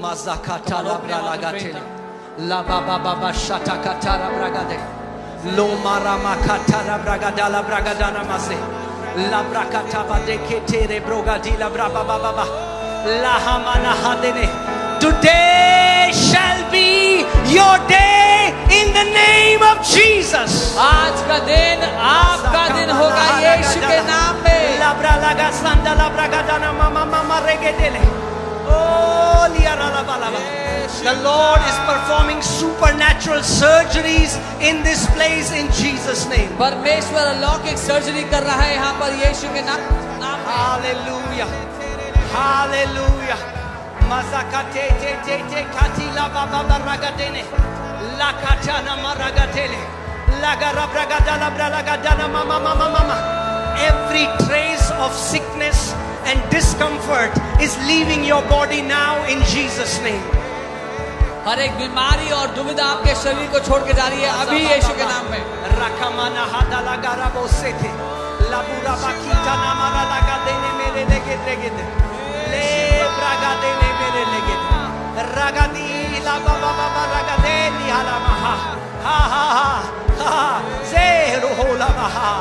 Mazakata labra lagatele. La baba baba shatakata labragade. Lo marama katara bragadala bragadana mase. La brakata vadekete rebrogadi la braba baba. La hamana hadene. Today shall be your day in the name of Jesus. आज का दिन आपका दिन होगा यीशु के नाम में। Labra laga sanda labra gadana mama mama regedele. Oh liara la balaba. The Lord is performing supernatural surgeries in this place in Jesus name. परमेश्वर अलौकिक सर्जरी कर रहा है यहाँ पर यीशु के नाम में। Hallelujah. Hallelujah. Mazakate te te te kati la baba baragadene. La katana maragatele. La garabragada la bragadana mama mama mama. Every trace of sickness and discomfort is leaving your body now in Jesus name. हर एक बीमारी और दुविधा आपके शरीर को छोड़ के जा रही है अभी यीशु के नाम में। Rakamana hadala garabosete. La bura bakita namara lagadene mere legedegede. Le bragadene mere legede. Ragadi la baba baba ragadeli halamaha. Ha ha ha ha. Zero hola maha.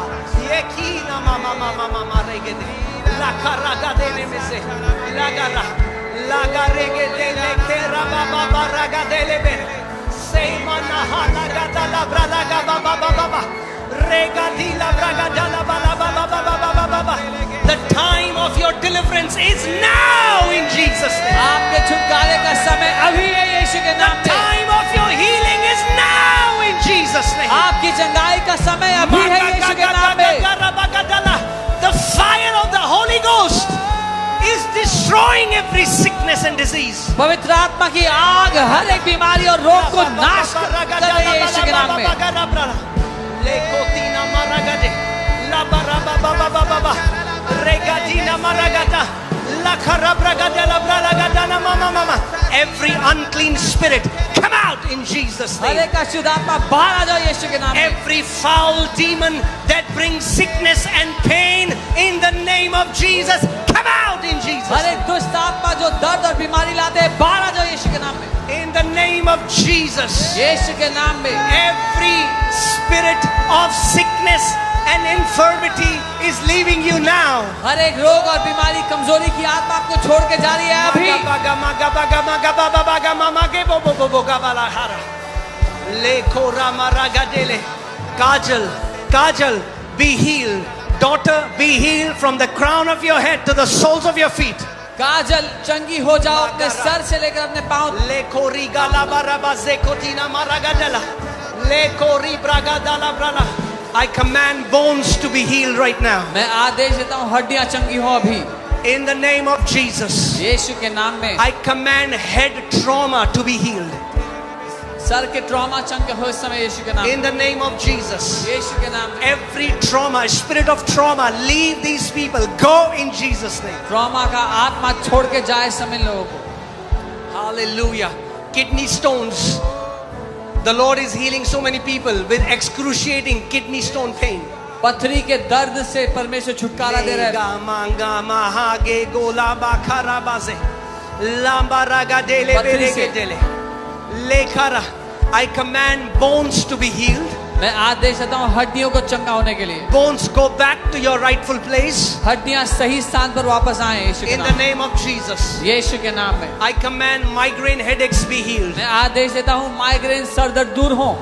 Yekina mama mama mama regede. La karagadene mese. Lagara. Lagaregedele kera baba baba ragadele be. Say manaha lagada la bralaga baba baba. Regadi la bragada la baba baba baba baba. The time of your deliverance is now in Jesus name. आपके छुटकारे का समय अभी है यीशु के The नाम में। time of your healing is now in Jesus name. आपकी चंगाई का समय अभी है यीशु के नाम में। The fire of the Holy Ghost is destroying every sickness and disease. पवित्र आत्मा की आग हर एक बीमारी और रोग को नाश कर रही है यीशु के नाम में। Lekotina maragade, la baraba baba baba, regadina maragata, la karabragada la bralagada na mama mama. Every unclean spirit, come out in Jesus' her name. एक अशुद्ध आत्मा बाहर आ जाओ यीशु के नाम में। Every foul demon that brings sickness and pain in the name of Jesus, come out in Jesus. हर एक दुष्ट आत्मा जो दर्द और बीमारी लाते हैं बाहर आ जाओ यीशु के नाम में। In the name of Jesus. यीशु के नाम में Every spirit of sickness and infirmity is leaving you now. हर एक रोग और बीमारी कमजोरी की आत्मा आपको छोड़ के जा रही है अभी। Kajal, Kajal, be healed. Daughter, be healed from the crown of your head to the soles of your feet. काजल चंगी हो जाओ अपने सर से लेकर अपने पांव। Lekori galabaraba zekotina maragadela. Lekori bragadala brala. I command bones to be healed right now. मैं आदेश देता हूँ हड्डियां चंगी हो अभी In the name of Jesus. यीशु के नाम में। I command head trauma to be healed. Sir के ट्रॉमा चंगे हो इस समय यीशु के नाम In में। the name of Jesus. यीशु के नाम में। Every trauma, spirit of trauma, leave these people. Go in Jesus' name. Trauma का आत्मा छोड़ के जाए इस समय लोगों को। Hallelujah. Kidney stones. The Lord is healing so many people with excruciating kidney stone pain. पथरी के दर्द से परमेश्वर छुटकारा दे रहा है। Manga mahage golaba karabaze. Lambaraga dele berege dele. Lekara. I command bones to be healed. मैं आदेश देता हूँ हड्डियों को चंगा होने के लिए। Bones go back to your rightful place. हड्डियां सही स्थान पर वापस आए यीशु के In the नाम में। name of Jesus. यीशु के नाम में। I command migraine headaches be healed. मैं आदेश देता हूँ माइग्रेन सर दर्द दूर हो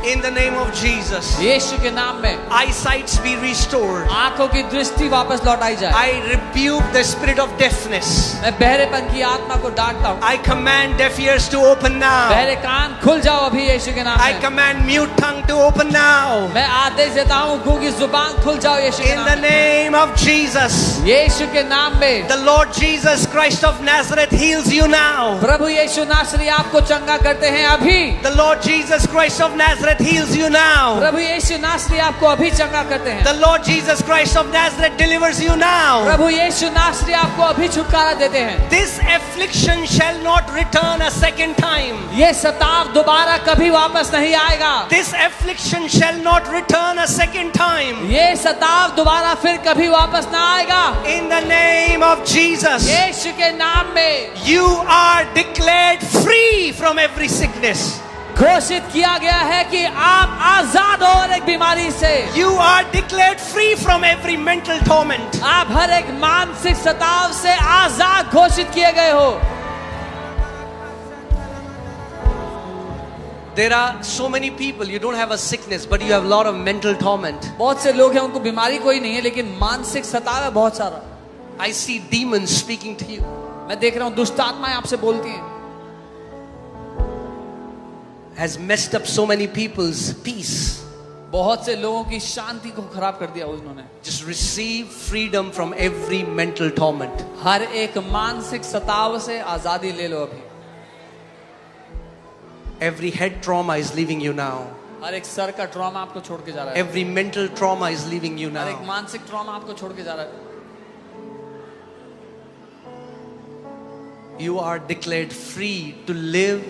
In the name of Jesus. यीशु के नाम में। Eyesights be restored. आंखों की दृष्टि वापस लौट आई जाए। I rebuke the spirit of deafness. मैं बहरेपन की आत्मा को डांटता हूँ। I command deaf ears to open now. बहरे कान खुल जाओ अभी यीशु के नाम I में। command mute tongue to open now. मैं आदेश देता हूँ गूंगी जुबान खुल जाओ यीशु के In नाम the में। name of Jesus. यीशु के नाम में। The Lord Jesus Christ of Nazareth heals you now. प्रभु यीशु नासरी आपको चंगा करते हैं अभी। The Lord Jesus Christ of Nazareth heals you now. प्रभु यीशु नासरी आपको अभी चंगा करते हैं। The Lord Jesus Christ of Nazareth delivers you now. प्रभु यीशु नासरी आपको अभी छुटकारा देते हैं। This affliction shall not return a second time. ये सताव दोबारा कभी वापस नहीं आएगा। This affliction shall not return a second time. ये सताव दोबारा फिर कभी वापस ना आएगा। In the name of Jesus. यीशु के नाम में। You are are declared free from every sickness. घोषित किया गया है कि आप आजाद हो हर एक बीमारी से। You are declared free from every mental torment. आप हर एक मानसिक सताव से आजाद घोषित किए गए हो। There are so many people, you don't have a sickness, but you have a lot of mental torment. बहुत से लोग हैं उनको बीमारी कोई नहीं है लेकिन मानसिक सताव है बहुत सारा। I see demons speaking to you. मैं देख रहा हूँ दुष्ट आत्माएं आपसे बोलती हैं। Has messed up so many people's peace. बहुत से लोगों की शांति को खराब कर दिया उन्होंने। Just receive freedom from every mental torment. हर एक मानसिक सताव से आजादी ले लो अभी। Every head trauma is leaving you now. हर एक सर का ट्रॉमा आपको छोड़ के जा रहा है। Every mental trauma is leaving you हर एक now. मानसिक ट्रॉमा आपको छोड़ के जा रहा है। You are declared free to live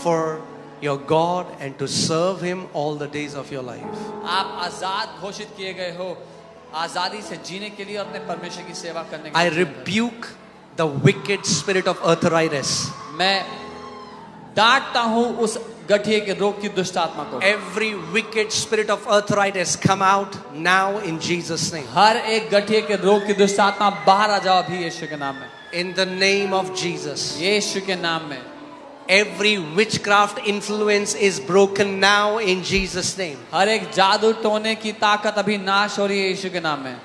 for your God and to serve Him all the days of your life. आप आजाद घोषित किए गए हो आजादी से जीने के लिए और अपने परमेश्वर की सेवा करने के I लिए। rebuke the wicked spirit of arthritis. मैं डांटता हूँ उस गठिए के रोग की दुष्ट आत्मा को। Every wicked spirit of arthritis come out now in Jesus' name. हर एक गठिए के रोग की दुष्ट आत्मा बाहर आ जाओ अभी यीशु के नाम में। In the name of Jesus. यीशु के नाम में। Every witchcraft influence is broken now in Jesus' name. हर एक जादू टोने की ताकत अभी नाश हो रही है यीशु के नाम में।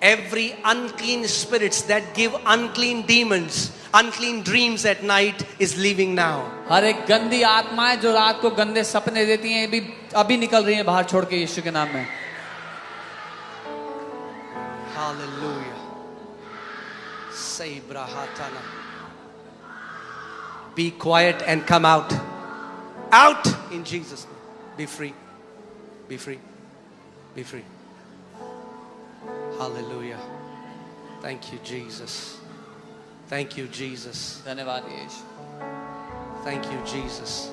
Every unclean spirits that give unclean demons, unclean dreams at night is leaving now. हर एक गंदी आत्माएं जो रात को गंदे सपने देती हैं अभी निकल रही हैं बाहर छोड़ के यीशु के नाम में। Hallelujah. Say brahatana. Be quiet and come out. Out in Jesus' name. Be free. Be free. Be free. Hallelujah. Thank you, Jesus. Thank you, Jesus. धन्यवाद यीशु। Thank you, Jesus.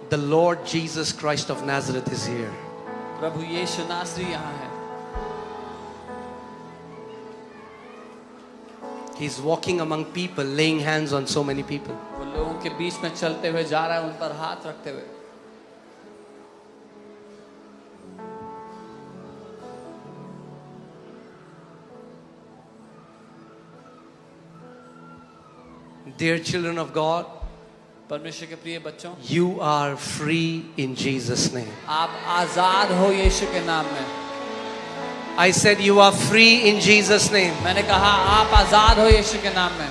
The Lord Jesus Christ of Nazareth is here. प्रभु यीशु नासरी यहाँ है। He's walking among people, laying hands on so many people. वो लोगों के बीच में चलते हुए जा रहा है उन पर हाथ रखते हुए। Dear children of God, परमेश्वर के प्रिय बच्चों, you are free in Jesus' name. आप आजाद हो यीशु के नाम में। I said you are free in Jesus' name. मैंने कहा आप आजाद हो यीशु के नाम में।